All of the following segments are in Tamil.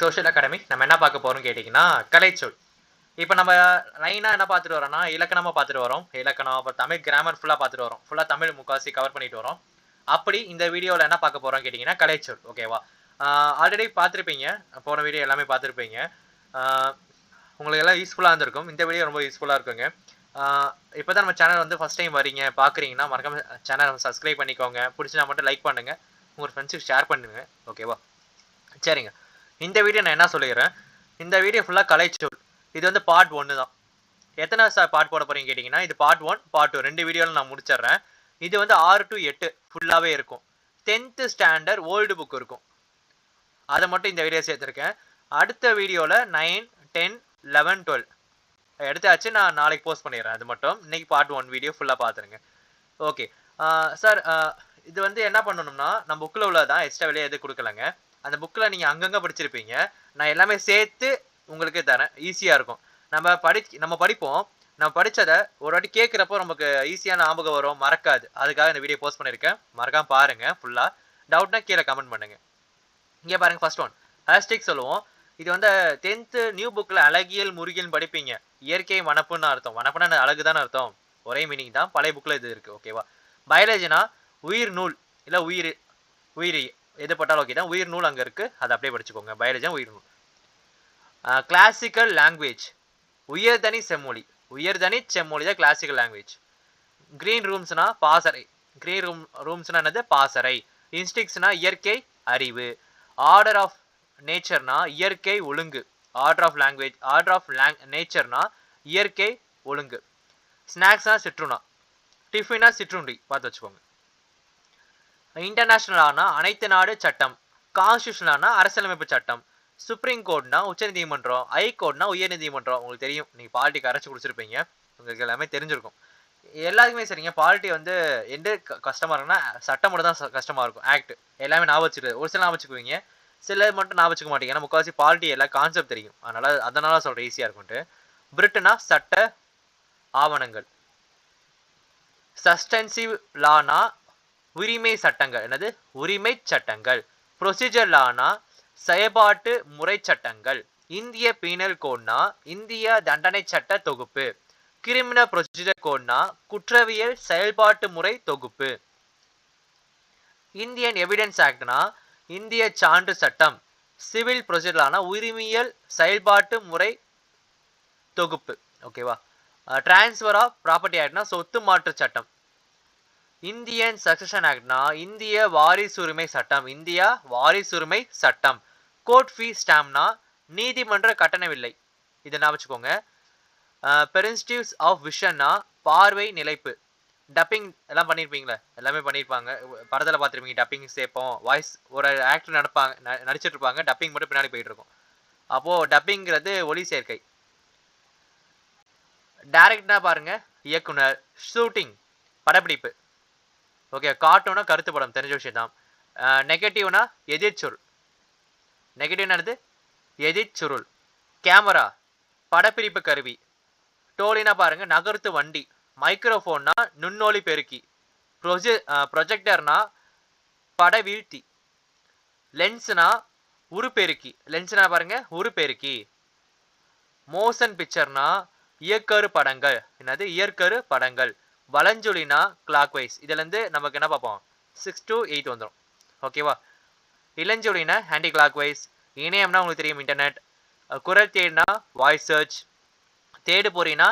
சோஷியல் அகாடமி நம்ம என்ன பார்க்க போறோம் கேட்டீங்கன்னா கலைச்சொல். இப்போ நம்ம லைனா என்ன பார்த்துட்டு வரோம்னா இலக்கணமா பார்த்துட்டு வரோம். இலக்கணம் அப்புறம் தமிழ் கிராமர் ஃபுல்லா பார்த்துட்டு வரோம். ஃபுல்லா தமிழ் முக்காசி கவர் பண்ணிட்டு வரோம். அப்படி இந்த வீடியோவில் என்ன பார்க்க போறோம் கேட்டீங்கன்னா கலைச்சொல். ஓகேவா? ஆல்ரெடி பார்த்துருப்பீங்க. போன வீடியோ எல்லாமே பார்த்துருப்பீங்க. உங்களுக்கு எல்லாம் யூஸ்ஃபுல்லாக இருந்திருக்கும். இந்த வீடியோ ரொம்ப யூஸ்ஃபுல்லாக இருக்குங்க. இப்போ தான் நம்ம சேனல் வந்து ஃபஸ்ட் டைம் வரீங்க பார்க்குறீங்கன்னா மறக்காம சேனலை சப்ஸ்கிரைப் பண்ணிக்கோங்க. பிடிச்சினா மட்டும் லைக் பண்ணுங்க. உங்கள் ஃப்ரெண்ட்ஸுக்கு ஷேர் பண்ணுங்க. ஓகேவா? சரிங்க. இந்த வீடியோ நான் என்ன சொல்லிடுறேன், இந்த வீடியோ ஃபுல்லாக கலைச்சொல். இது வந்து பார்ட் 1 தான். எத்தனை பார்ட் போட போறீங்க கேட்டிங்கன்னா, இது பார்ட் 1 பார்ட் 2 2 வீடியோவில் நான் முடிச்சிடுறேன். இது வந்து 6 to 8 ஃபுல்லாகவே இருக்கும். 10th ஸ்டாண்டர்ட் ஓல்டு புக் இருக்கும். அதை மட்டும் இந்த வீடியோ சேர்த்துருக்கேன். அடுத்த வீடியோவில் 9, 10, 11, 12 எடுத்தாச்சு. நான் நாளைக்கு போஸ்ட் பண்ணிடுறேன். அது மட்டும் இன்னைக்கு பார்ட் 1 வீடியோ ஃபுல்லாக பார்த்துருங்க. ஓகே சார், இது வந்து என்ன பண்ணணும்னா நம்ம புக்கில் உள்ளதான், எக்ஸ்ட்ரா வெளியே எதுவும் கொடுக்கலங்க. அந்த புக்கில் நீங்கள் அங்கங்கே படிச்சிருப்பீங்க. நான் எல்லாமே சேர்த்து உங்களுக்கு தரேன், ஈஸியாக இருக்கும். நம்ம படிப்போம். நம்ம படித்ததை ஒரு வாட்டி கேட்குறப்போ நமக்கு ஈஸியான ஞாபகம் வரும், மறக்காது. அதுக்காக இந்த வீடியோ போஸ்ட் பண்ணியிருக்கேன். மறக்காம பாருங்கள் ஃபுல்லாக. டவுட்னா கீழே கமெண்ட் பண்ணுங்கள். இங்கே பாருங்கள், ஃபர்ஸ்ட் ஒன் அலஸ்டிக் சொல்லுவோம். இது வந்து 10th நியூ புக்கில் அழகியல் முருகியல் படிப்பீங்க. இயற்கை வனப்புன்னு அர்த்தம். வனப்புன்னா அழகு தானே அர்த்தம். ஒரே மீனிங் தான். பழைய புக்கில் இது இருக்குது. ஓகேவா? பயாலஜினா உயிர் நூல் இல்லை உயிரி எது பட்டாலும் ஓகே தான். உயிர் நூல் அங்கே இருக்குது, அதை அப்படியே படிச்சுக்கோங்க. பயாலஜினா உயிர் நூல். கிளாசிக்கல் லாங்குவேஜ் உயர்தனி செம்மொழி. உயர்தனி செம்மொழி தான் கிளாசிக்கல் லாங்குவேஜ். கிரீன் ரூம்ஸ்னா பாசறை. கிரீன் ரூம்ஸ்னா என்னது? பாசறை. இன்ஸ்டிக்ஸ்னா இயற்கை அறிவு. ஆர்டர் ஆஃப் நேச்சர்னா இயற்கை ஒழுங்கு. ஆர்டர் ஆஃப் நேச்சர்னா இயற்கை ஒழுங்கு. ஸ்நாக்ஸ்னா சிற்றுணா. டிஃபினா சிற்றுண்டி பார்த்து வச்சுக்கோங்க. இன்டர்நேஷனலானா அனைத்து நாடு சட்டம். கான்ஸ்டியூஷனானா அரசியலமைப்பு சட்டம். சுப்ரீம் கோர்ட்னா உச்சநீதிமன்றம். ஹைகோர்ட்னா உயர்நீதிமன்றம். உங்களுக்கு தெரியும், நீங்கள் பாலிட்டிக்கு அரைச்சி குடிச்சிருப்பீங்க, உங்களுக்கு எல்லாமே தெரிஞ்சிருக்கும். எல்லாருக்குமே சரிங்க. பாலிட்டி வந்து எந்த கஷ்டமாக இருக்குன்னா சட்டம் மட்டும் தான் கஷ்டமாக இருக்கும். ஆக்ட் எல்லாமே ஞாபகம் வச்சுக்கிறது. ஒரு சில ஞாபகம் வச்சுக்குவீங்க, சில மட்டும் ஞாபகம் வச்சுக்க மாட்டீங்க. ஏன்னா முக்கால்வாசி பாலிட்டி எல்லாம் கான்செப்ட் தெரியும். அதனால சொல்கிறேன், ஈஸியாக இருக்கும்ட்டு. பிரிட்டனா சட்ட ஆவணங்கள். சஸ்டென்சிவ் லானா உரிமை சட்டங்கள். என்னது? உரிமை சட்டங்கள். ப்ரொசீஜர் லானா செயல்பாட்டு முறை சட்டங்கள். இந்திய பீனல் கோட்னா இந்திய தண்டனை சட்ட தொகுப்பு. கிரிமினல் ப்ரொசீஜர் கோட்னா குற்றவியல் செயல்பாட்டு முறை தொகுப்பு. இந்தியன் எவிடன்ஸ் ஆக்ட்னா இந்திய சான்று சட்டம். சிவில் ப்ரொசீஜர்லானா உரிமையல் செயல்பாட்டு முறை தொகுப்பு. ஓகேவா? டிரான்ஸ்ஃபர் ஆஃப் ப்ராப்பர்ட்டி ஆக்ட்னா சொத்து மாற்று சட்டம். இந்தியன் சக்சஷன் ஆக்ட்னா இந்திய வாரிசுரிமை சட்டம். இந்தியா வாரிசுரிமை சட்டம். கோர்ட் ஃபீ ஸ்டாம்ப்னா நீதிமன்ற கட்டண வில்லை. இதை நான் வச்சுக்கோங்க. பெரின்ஸ்டிவ்ஸ் ஆஃப் விஷன்னா பார்வை நிலைப்பு. டப்பிங் எல்லாம் பண்ணியிருப்பீங்களே, எல்லாமே பண்ணியிருப்பாங்க. படத்தில் பார்த்துருப்பீங்க. டப்பிங் சேர்ப்போம். வாய்ஸ் ஒரு ஆக்டர் நடிச்சிட்டு இருப்பாங்க, டப்பிங் மட்டும் பின்னாடி போயிட்டு இருக்கும். அப்போது டப்பிங்கிறது ஒலி சேர்க்கை. டைரக்ட்னா பாருங்க, இயக்குனர். ஷூட்டிங் படப்பிடிப்பு. ஓகே. கார்ட்டூனா கருத்து படம், தெரிஞ்ச விஷயம் தான். நெகட்டிவ்னா எதிர்ச்சொல். நெகட்டிவ்னா என்னது? எதிர்ச்சுருள். கேமரா படப்பிடிப்பு கருவி. டோலினா பாருங்க, நகர்த்து வண்டி. மைக்ரோஃபோன்னா நுண்ணொலி பெருக்கி. ப்ரொஜெக்டர்னா பட வீழ்த்தி. லென்ஸ்னா உருப்பெருக்கி. லென்ஸ்னா பாருங்க, உருப்பெருக்கி. மோஷன் பிக்சர்னா இயற்கரு படங்கள். என்னது? இயற்கரு படங்கள். வலஞ்சுழினா கிளாக் வைஸ். இதுலேருந்து நமக்கு என்ன பார்ப்போம்? 6 to 8 வந்துடும். ஓகேவா? இளஞ்சொலினா ஹேண்டி கிளாக் வைஸ். இணையம்னா உங்களுக்கு தெரியும், இன்டர்நெட். குரல் தேடுனா வாய்ஸ் சர்ச். தேடு பொறினா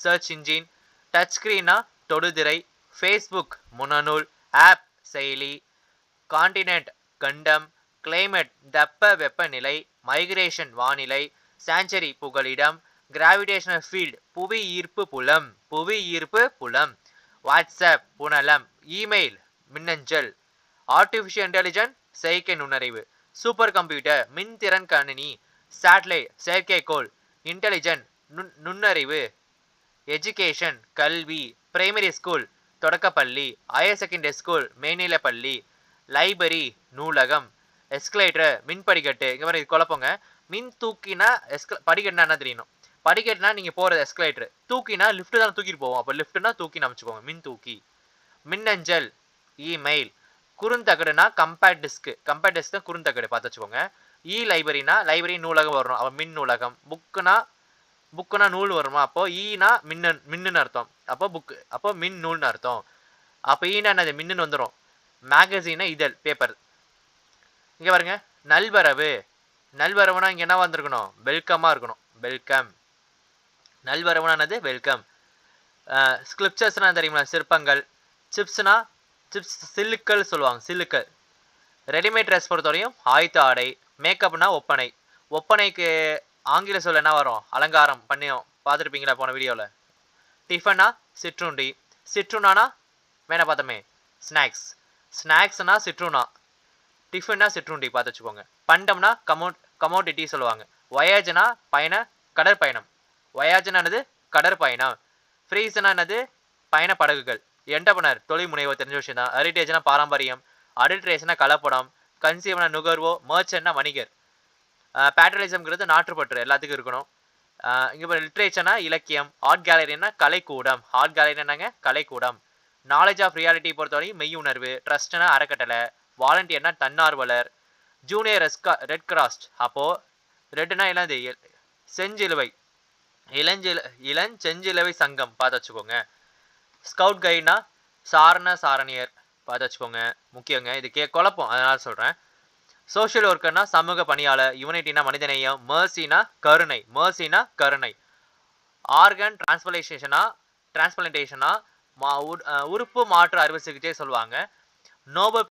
சர்ச் இன்ஜின். டச் ஸ்க்ரீனா தொடுதிரை. ஃபேஸ்புக் முன்னநூல். ஆப் செயலி. காண்டினென்ட் கண்டம். கிளைமேட் வெப்பநிலை. மைக்ரேஷன் வானிலை. சான்ச்சரி புகலிடம். கிராவிடேஷனல் ஃபீல்டு புவி ஈர்ப்பு புலம். புவி ஈர்ப்பு புலம். வாட்ஸ்அப் புனலம். இமெயில் மின்னஞ்சல். ஆர்டிஃபிஷியல் இன்டெலிஜென்ஸ் செயற்கை நுண்ணறிவு. சூப்பர் கம்ப்யூட்டர் மின்திறன் கணினி. சேட்டலைட் செயற்கைக்கோள். இன்டெலிஜென்ட் நுண்ணறிவு. எஜுகேஷன் கல்வி. பிரைமரி ஸ்கூல் தொடக்கப்பள்ளி. ஹையர் செகண்டரி ஸ்கூல் மேல்நிலைப்பள்ளி. லைப்ரரி நூலகம். எஸ்கலேட்டர் மின்படிக்கட்டு. இங்கே மாதிரி இது குழப்பங்க. மின் தூக்கினா படிக்கட்டுனா என்ன தெரியணும்? படிக்கட்டுனா நீங்கள் போகிறது எஸ்கலேட்டர். தூக்கினா லிஃப்ட் தான் தூக்கிட்டு போவோம். அப்போ லிஃப்ட்னா தூக்கி அமைச்சுக்கோங்க, மின் தூக்கி. மின்னஞ்சல் இமெயில். குறுந்தகடுனா கம்பேக்ட் டிஸ்க். கம்பேக்ட் டிஸ்க் தான் குறுந்தகடு, பார்த்து வச்சுக்கோங்க. லைப்ரரினா லைப்ரரி நூலகம் வரும். அப்போ மின் நூலகம். புக்குனா நூல் வருமா, அப்போ ஈனா மின்னுன்னு அர்த்தம். அப்போ புக்கு, அப்போ மின் நூல்னு அர்த்தம். அப்போ ஈனா என்னது, மின்னுன்னு வந்துடும். மேகசினா இதழ், பேப்பர். இங்க பாருங்க, நல்வரவு. நல்வரவுனா இங்க என்ன வந்திருக்கணும், வெல்கமா இருக்கணும். வெல்கம். நல்வரவுனா என்னது, வெல்கம். ஸ்கிரிப்சர்ஸ்னா தெரியுமா, சிற்பங்கள். சிப்ஸ்னா சில்லுக்கள் சொல்லுவாங்க, சில்லுக்கள். ரெடிமேட் ட்ரெஸ் பொறுத்தவரையும் ஆயத்த ஆடை. மேக்கப்னா ஒப்பனை. ஒப்பனைக்கு ஆங்கில சொல்ல என்ன வரும், அலங்காரம் பண்ணியும் பார்த்துருப்பீங்களா போன வீடியோவில். டிஃபனா சிற்றுண்டி. சிற்றுனானா வேணா பார்த்தோமே, ஸ்நாக்ஸ். ஸ்நாக்ஸ்னா சிற்றுனா. டிஃபன்னா சிற்றுண்டி பார்த்து வச்சுக்கோங்க. பண்டம்னா கமோடிட்டி சொல்லுவாங்க. வயாஜ்னா கடற்பயணம். வயாஜ்னா என்னது, கடற்பயணம். ஃப்ரீஸ்னா என்னது, பயண படகுகள். என்டர்பிரனர் தொழில் முனைவோர், தெரிஞ்ச விஷயம் தான். ஹெரிட்டேஜ்னா பாரம்பரியம். அடல்ட்ரேஷனா கலப்படம். கன்சியூமர்னா நுகர்வோ. மர்ச்சன்ட்னா வணிகர். பேட்ரலிசம்ங்கிறது நாட்டுப்பற்று எல்லாத்துக்கும் இருக்கணும். இங்கே லிட்ரேச்சர்னா இலக்கியம். ஆர்ட் கேலரினா கலைக்கூடம். ஆர்ட் கேலரி என்னங்க, கலைக்கூடம். நாலேஜ் ஆஃப் ரியாலிட்டி பொறுத்தவரைக்கும் மெய்யுணர்வு. ட்ரஸ்ட்னா அறக்கட்டளை. வாலண்டியர்னா தன்னார்வலர். Junior Red Cross. அப்போ ரெட்னா என்னது, செஞ்சிலுவை. இளஞ்செஞ்சிலுவை சங்கம் பார்த்து வச்சுக்கோங்க. ஸ்கவுட் கைட்னா சாரணியர் பார்த்து வச்சுக்கோங்க, முக்கியங்க. இது குழப்பம், அதனால சொல்றேன். சோஷியல் ஒர்க்கர்னா சமூக பணியாளர். யுனைட்டினா மனிதநேயம். மர்சினா கருணை. ஆர்கன் டிரான்ஸ்பிளான்டேஷனா உறுப்பு மாற்று அறுவை சிகிச்சை சொல்லுவாங்க. நோபல்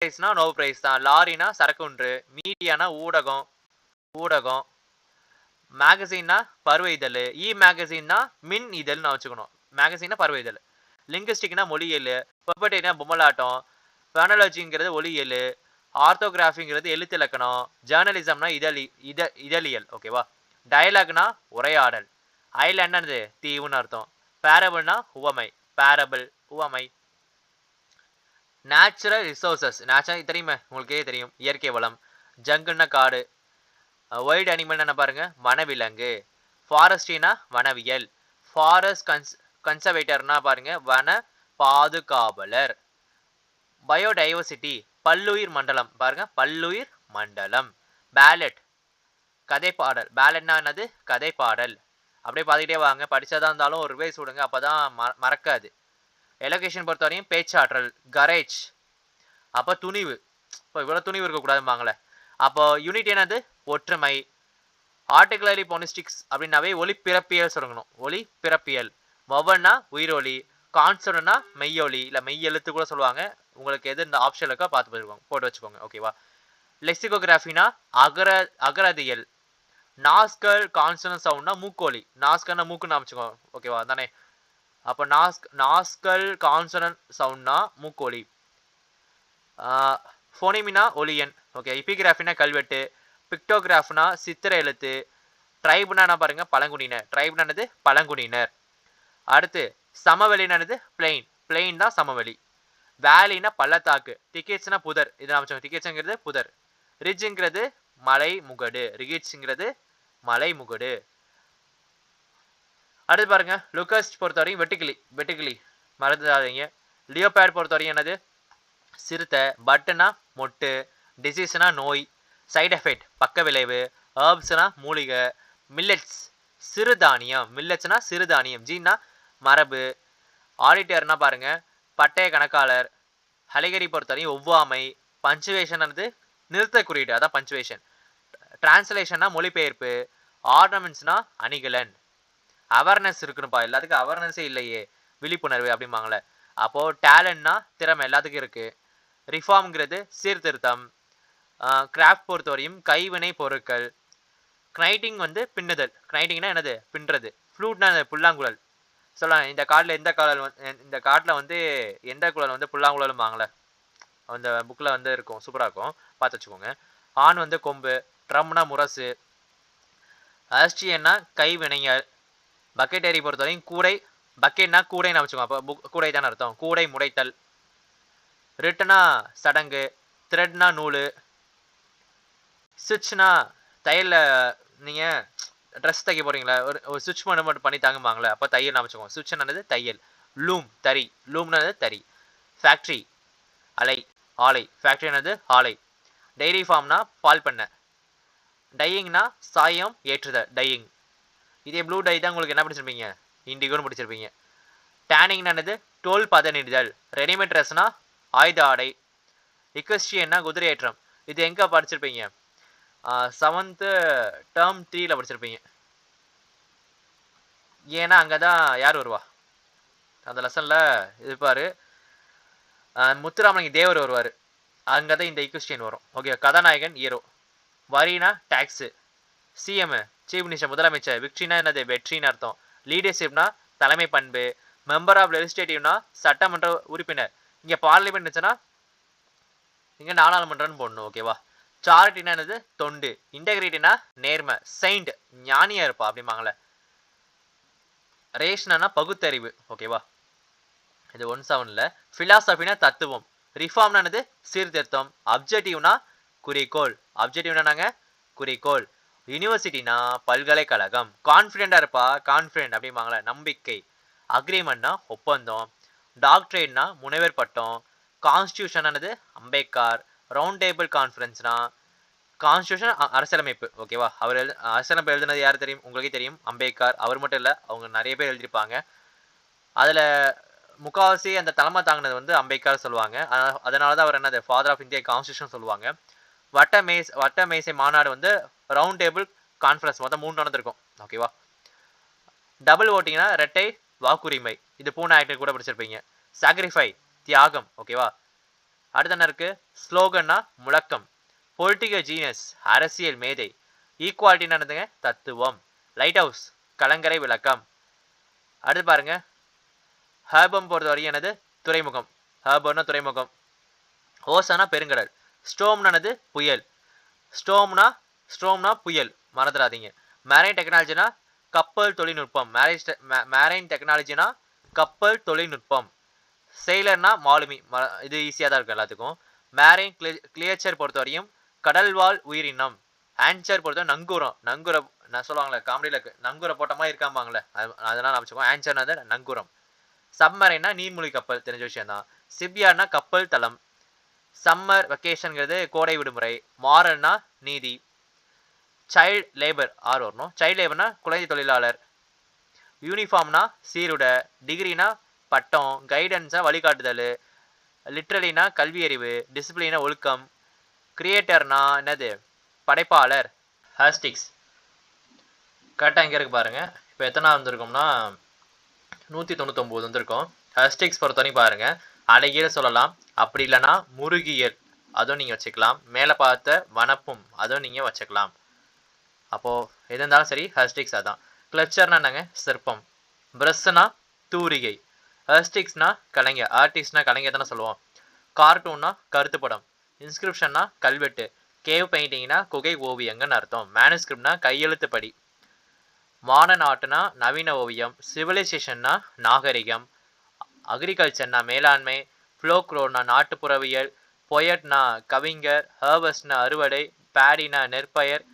பிரைஸ் தான். லாரினா சரக்குன்று. மீடியானா ஊடகம். மேகசின்னா பருவ இதழ். மேகசின்னா மின் இதழ்னு வச்சுக்கணும். மேகசின்னா பருவ இதழ். லிங்குஸ்டிக்னா மொழியியல். பெர்பர்டேனா பொம்மலாட்டம். பெனாலஜிங்கிறது ஒளியியல். ஆர்த்தோகிராஃபிங்கிறது எழுத்து இலக்கணம். ஜேர்னலிசம்னா இதழியல். ஓகேவா. டயலாக்னா உரையாடல். ஐலாண்ட்னா தீவுன்னு அர்த்தம். பேரபிள்னா உவமை. Natural resources. நேச்சுரல் தெரியுமே, உங்களுக்கே தெரியும், இயற்கை வளம். ஜங்குன்னா காடு. வைல்டு அனிமல் என்ன பாருங்க, வனவிலங்கு. ஃபாரஸ்ட்ரினா வனவியல். ஃபாரஸ்ட் கன்சர்வேட்டர்னா பாருங்க, வன பாதுகாவலர். பயோடைவர்சிட்டி பல்லுயிர் மண்டலம் பாருங்க, பல்லுயிர் மண்டலம். பேலட் கதைப்பாடல். பேலட்னா என்னது, கதைப்பாடல். அப்படியே பார்த்துக்கிட்டே வாங்க, படிச்சாதான் இருந்தாலும் ஒரு ரிவைஸ் விடுங்க, அப்பதான் மறக்காது. எலோகேஷன் பொறுத்தவரையும் பேச்சாற்றல். கரேஜ் அப்போ துணிவு. இப்போ இவ்வளோ துணிவு இருக்கக்கூடாதும்பாங்களே. அப்போ யூனிட் என்னது, ஒற்றுமை. ஆர்டிகுலரி பொனிஸ்டிக்ஸ் அப்படின்னாவே ஒளிப்பிறப்பியல் சொல்லணும். ஒளிப்பிறப்பியல். வவன்னா உயிரொலி. கான்சோனா மெய்யொலி, இல்லை மெய் எழுத்து கூட சொல்லுவாங்க. உங்களுக்கு எது இந்த ஆப்ஷன் இருக்கோ போட்டு வச்சுக்கோங்க. ஓகேவா. லெக்சிகோகிராஃபினா அகரதியல். நாஸ்கல் கான்சனன்ட் சவுண்ட்னா மூக்கோலி. நாஸ்கல்னா மூக்குன்னு அமைச்சுக்கோங்க. ஓகேவா தானே. அப்போ நாஸ்கல் கான்சனன்ட் சவுண்ட்னா மூக்கோலி. ஃபோனிமினா ஒலியன். ஓகே. எபிகிராஃபினா கல்வெட்டு. பிக்டோகிராஃப்னா சித்திர எழுத்து. ட்ரைப்னா என்ன பாருங்க, பழங்குடியினர். அடுத்து சமவெளினானது பிளெயின் தான் சமவெளி. வேலினா பள்ளத்தாக்கு. டிக்கெட்ஸ்னா புதர். இது அமைச்சோம். டிக்கெட்ஸ்ங்கிறது புதர். ரிட்ஜுங்கிறது மலை முகடு. மலை முகடு. அடுத்து பாருங்க, லுக்கஸ்ட் பொறுத்தவரையும் வெட்டுக்கிளி மறந்துடாதீங்க. லியோபேட் பொறுத்தவரையும் என்னது, சிறுத்தை. பட்டுனா மொட்டு. டிசீஸ்னா நோய். சைட் எஃபெக்ட் பக்க விளைவு. ஹர்ப்ஸ்னா மூலிகை. மில்லட்ஸ் சிறுதானியம். ஜீனா மரபு. ஆடிட்டர்னா பாருங்க, பட்டய கணக்காளர். ஹலிகரி பொறுத்தவரையும் ஒவ்வாமை. பஞ்சுவேஷன் நிறுத்த குறியீடு, அதான் பஞ்சுவேஷன். டிரான்ஸ்லேஷன்னா மொழிபெயர்ப்பு. ஆர்னமெண்ட்ஸ்னா அணிகலன். அவேர்னஸ் இருக்குன்னுப்பா, எல்லாத்துக்கும் அவேர்னஸே இல்லையே, விழிப்புணர்வு அப்படிம்பாங்களே. அப்போ டேலண்ட்னா திறமை, எல்லாத்துக்கும் இருக்கு. ரிஃபார்ம்ங்கிறது சீர்திருத்தம். கிராஃப்ட் பொறுத்தவரையும் கைவினை பொருட்கள். கிரைட்டிங் பின்னுதல். கிரைட்டிங்னா என்னது, பின்றது. ஃப்ளூட்னா புல்லாங்குழல். சொல்லலாம். இந்த காட்டில் எந்த குழல் புல்லாங்குழலும் வாங்கல, அந்த புக்கில் இருக்கும், சூப்பராக இருக்கும், பார்த்து வச்சுக்கோங்க. ஆண் கொம்பு. ட்ரம்னா முரசு. அஸ்டியன்னா கைவினைஞர். பக்கெட்டரி பொறுத்தவரையும் கூடை. பக்கெட்னா கூடைன்னு வச்சுக்கோங்க, அப்போ கூடை தானே அர்த்தம். கூடை முடைத்தல். ரிட்டுனா சடங்கு. த்ரெட்னா நூல். சுவிட்ச்னா தையலில் நீங்கள் ட்ரெஸ் தைக்க போகிறீங்களா, ஒரு சுவிட்ச் மட்டும் பண்ணி தாங்குவாங்களே, அப்போ தையல் வச்சுக்கோங்க. சுவிட்ச்னது தையல். லூம் தறி. லூம்னது தறி. ஃபேக்ட்ரி ஆலை. ஃபேக்ட்ரினது ஆலை. டெய்ரி ஃபார்ம்னா பால் பண்ணை. டையிங்னா சாயம் ஏற்றுதல், டையிங். இதே ப்ளூ டை தான் உங்களுக்கு என்ன படிச்சிருப்பீங்க, இண்டிகோன்னு படிச்சிருப்பீங்க. டேனிங்னா என்னது, தோல் பதனிடுதல். ரெடிமேட் ட்ரெஸ்னா ஆயுத ஆடை. இக்வெஸ்ட்ரியன்னா குதிரையேற்றம். இது எங்கே படிச்சிருப்பீங்க, 7th term 3ல படிச்சிருப்பீங்க. ஏன்னா அங்கே தான் யார் வருவா அந்த லெசனில் இருப்பார், முத்துராமலிங்க தேவர் வருவார். அங்கே தான் இந்த இக்வெஸ்டியன் வரும். ஓகே, கதாநாயகன் ஹீரோ. வரினா டேக்ஸு. சிஎம் சீஃப் மினிஸ்டர் முதலமைச்சர். விக்ட்ரினா என்னது, வெற்றின்னு அர்த்தம். லீடர்ஷிப்னா தலைமை பண்பு. மெம்பர் ஆஃப் லெஜிஸ்லேட்டிவ்னா சட்டமன்ற உறுப்பினர். இங்கே பார்லிமெண்ட் இருந்துச்சுன்னா இங்கே நாடாளுமன்றம்னு போடணும். ஓகேவா. சாரிட்டினா என்னது, தொண்டு. இன்டெகிரிட்டினா நேர்மை. செயின்ட் ஞானியா இருப்பா அப்படிம்பாங்களே. ரேஷனா பகுத்தறிவு. ஓகேவா. இது 17ல. பிலாசபினா தத்துவம். ரிஃபார்ம்னா என்னது, சீர்திருத்தம். அப்ஜெக்டிவ்னா குறிக்கோள். அப்ஜெக்டிவ்னா நாங்க குறிக்கோள். யூனிவர்சிட்டினா பல்கலைக்கழகம். கான்ஃபிடென்டா இருப்பா, கான்ஃபிடென்ட் அப்படிம்பாங்களே, நம்பிக்கை. அக்ரிமெண்ட்னா ஒப்பந்தம். டாக்டரேட்னா முனைவர் பட்டம். கான்ஸ்டியூஷன் என்னது, அம்பேத்கர். ரவுண்ட் டேபிள் கான்ஃபரன்ஸ்னா கான்ஸ்டியூஷன் அரசியலமைப்பு. ஓகேவா. அவர் அரசியலமைப்பு எழுதுனது யார் தெரியும், உங்களுக்கே தெரியும், அம்பேத்கர். அவர் மட்டும் இல்லை, அவங்க நிறைய பேர் எழுதியிருப்பாங்க. அதில் முக்காவாசி அந்த தலைமை தாங்கினது வந்து அம்பேத்கர் சொல்லுவாங்க. அதனால தான் அவர் என்னது, ஃபாதர் ஆஃப் இந்தியா கான்ஸ்டியூஷன் சொல்லுவாங்க. வட்ட மேசை மாநாடு வந்து ரவுண்ட் டேபிள் கான்ஃபரன்ஸ் மொத்தம் 3 நடந்திருக்கும். ஓகேவா. டபுள் ஓட்டிங்னா ரெட்டை வாக்குரிமை. இது பூனா ஆக்டர் கூட படிச்சிருப்பீங்க. சாக்ரிஃபை தியாகம். ஓகேவா. அடுத்து என்ன இருக்கு, ஸ்லோகன்னா முழக்கம். பொலிட்டிக்கல் ஜீனியஸ் அரசியல் மேதை. ஈக்குவாலிட்டின்னு என்னதுங்க, தத்துவம். லைட் ஹவுஸ் கலங்கரை விளக்கம். அடுத்து பாருங்க, ஹேபம் பொறுத்த வரையும் என்னது, துறைமுகம். ஹேபர்னா துறைமுகம். ஓசானா பெருங்கடல். ஸ்டோம்னானது புயல். ஸ்டோம்னா புயல், மறந்துடாதீங்க. மேரைன் டெக்னாலஜினா கப்பல் தொழில்நுட்பம். மேரைன் டெக்னாலஜினா கப்பல் தொழில்நுட்பம். செயலர்னா மாலுமி. இது ஈஸியாக தான் இருக்கும் எல்லாத்துக்கும். மேரைன் கிளியேச்சர் பொறுத்த வரையும் கடல்வாழ் உயிரினம். ஆன்சர் பொறுத்த நங்கூரம். நங்கூரம் நான் சொல்லுவாங்களே காமெடியில், நங்கூரம் போட்ட மாதிரி இருக்காம்பாங்களே, அதெல்லாம் நான் வச்சுக்கோங்க. ஆன்சர்னா நங்கூரம். சப்மரைனா நீர்மூழ்கி கப்பல், தெரிஞ்ச விஷயம் தான். சிப்யார்ட்னா கப்பல் தளம். சம்மர் வெக்கேஷனுங்கிறது கோடை விடுமுறை. மாரல்னா நீதி. சைல்டு லேபர் வரணும். சைல்டு லேபர்னா குழந்தை தொழிலாளர். யூனிஃபார்ம்னா சீருடை. டிகிரினா பட்டம். கைடன்ஸா வழிகாட்டுதல். லிட்ரலினா கல்வியறிவு. டிசிப்ளினா ஒழுக்கம். கிரியேட்டர்னா என்னது, படைப்பாளர். ஹேஸ்டிக்ஸ் கரெக்டாக எங்கே இருக்கு பாருங்க. இப்போ எத்தனை வந்திருக்கோம்னா 199 வந்திருக்கோம். ஹேஸ்டிக்ஸ் பொறுத்தவரைக்கும் பாருங்க, அழகியல் சொல்லலாம். அப்படி இல்லைன்னா முருகியல், அதுவும் நீங்கள் வச்சுக்கலாம். மேலே பார்த்த வனப்பும், அதுவும் நீங்கள் வச்சுக்கலாம். அப்போது எது இருந்தாலும் சரி, ஹேஸ்டிக்ஸ் அதான். கிளச்சர்னா என்னங்க, சிற்பம். பிரஸ்னா தூரிகை. ஹேஸ்டிக்ஸ்னா கலைஞர். ஆர்டிஸ்ட்னா கலைஞர் தானே சொல்லுவோம். கார்ட்டூன்னா கருத்து படம். இன்ஸ்கிரிப்ஷன்னா கல்வெட்டு. கேவ் பெயிண்டிங்னா குகை ஓவியங்கன்னு அர்த்தம். மேனுஸ்கிரிப்ட்னா கையெழுத்து படி. மாடர்ன் ஆர்ட்னா நவீன ஓவியம். சிவிலைசேஷன்னா நாகரிகம். அக்ரிகல்ச்சர்னா மேலாண்மை. ஃப்ளோக்ரோனா நாட்டுப்புறவியல். பொயட்னா கவிஞர். ஹர்வஸ்ட்னா அறுவடை. பேடினா நெற்பயர்.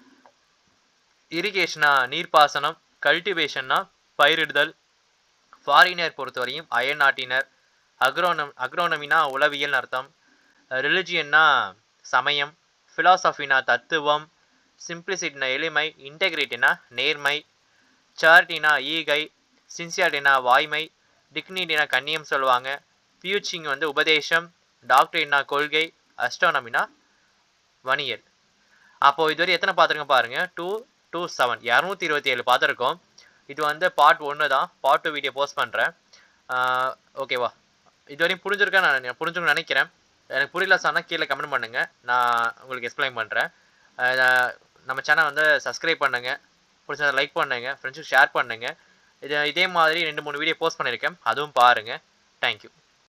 இரிகேஷனா நீர்ப்பாசனம். கல்டிவேஷன்னா பயிரிடுதல். ஃபாரினர் பொறுத்தவரையும் அயல் நாட்டினர். அக்ரோனமினா உளவியல் அர்த்தம். ரிலிஜியன்னா சமயம். ஃபிலாசபினா தத்துவம். சிம்பிளிசிட்டினா எளிமை. இன்டெகிரிட்டினா நேர்மை. சாரிட்டினா ஈகை. சின்சியாரிட்டினா வாய்மை. டிக்னிட்டினா கண்ணியம் சொல்லுவாங்க. பியூச்சிங் வந்து உபதேசம். டாக்டரினா கொள்கை. அஸ்ட்ரானமினா வணியல். அப்போ இதுவரை எத்தனை பார்த்துருக்கோம் பாருங்க, 2 to 7 227 பார்த்துருக்கோம். இது வந்து பார்ட் 1 தான். பார்ட் 2 வீடியோ போஸ்ட் பண்ணுறேன். ஓகேவா. இதுவரையும் புரிஞ்சுக்கணும்னு நினைக்கிறேன். எனக்கு புரியல சொன்னால் கீழே கமெண்ட் பண்ணுங்கள், நான் உங்களுக்கு எக்ஸ்பிளைன் பண்ணுறேன். நம்ம சேனல் வந்து சப்ஸ்கிரைப் பண்ணுங்கள், பிடிச்சதை லைக் பண்ணுங்கள், ஃப்ரெண்ட்ஸுக்கு ஷேர் பண்ணுங்கள். இதே மாதிரி 2-3 வீடியோ போஸ்ட் பண்ணியிருக்கேன், அதுவும் பாருங்கள். தேங்க்யூ.